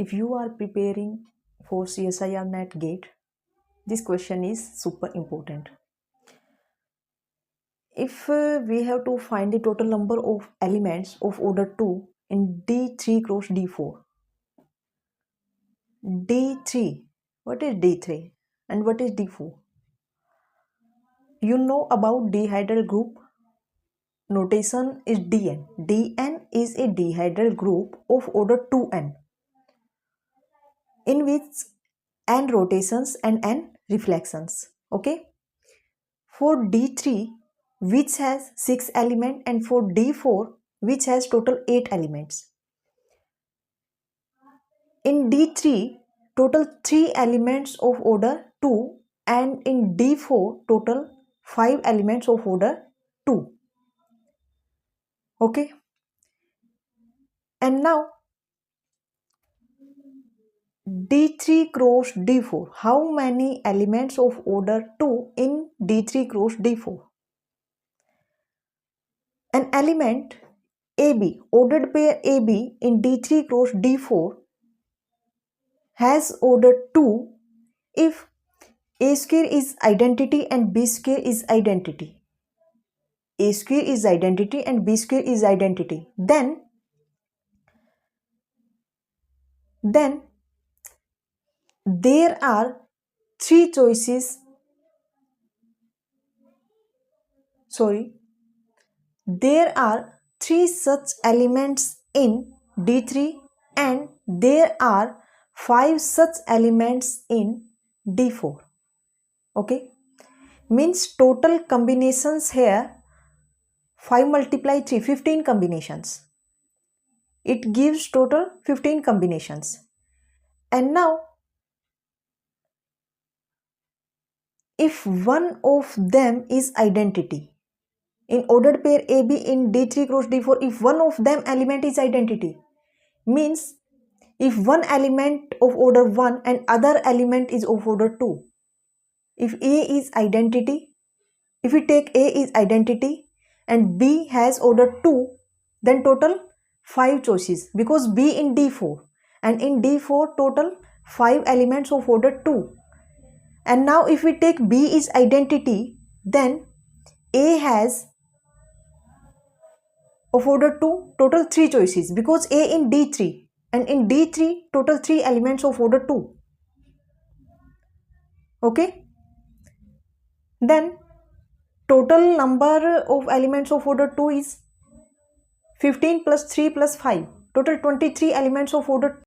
If you are preparing for CSIR NET GATE, this question is super important. If we have to find the total number of elements of order 2 in D3 cross D4. D3, what is D3 and what is D4? You know about dihedral group notation is Dn. Dn is a dihedral group of order 2n in which n rotations and n reflections. Okay. For D3 which has 6 elements and for D4 which has total 8 elements. In D3 total 3 elements of order 2 and in D4 total 5 elements of order 2. Okay. And now D3 cross D4. How many elements of order 2 in D3 cross D4? An element AB, ordered pair AB in D3 cross D4 has order 2 if A square is identity and B square is identity. A square is identity and B square is identity. Then there are three choices. There are 3 such elements in D3 and there are 5 such elements in D4. Okay, means total combinations here 5 multiply 3, 15 combinations. It gives total 15 combinations. And now if one of them is identity, in ordered pair AB in D3 cross D4, if one of them element is identity, means if one element of order 1 and other element is of order 2. If A is identity, if we take A is identity and B has order 2, then total 5 choices because B in D4 and in D4 total 5 elements of order 2. And now if we take B is identity, then A has of order 2 total 3 choices because A in D3 and in D3 total 3 elements of order 2. Okay. Then total number of elements of order 2 is 15 plus 3 plus 5. Total 23 elements of order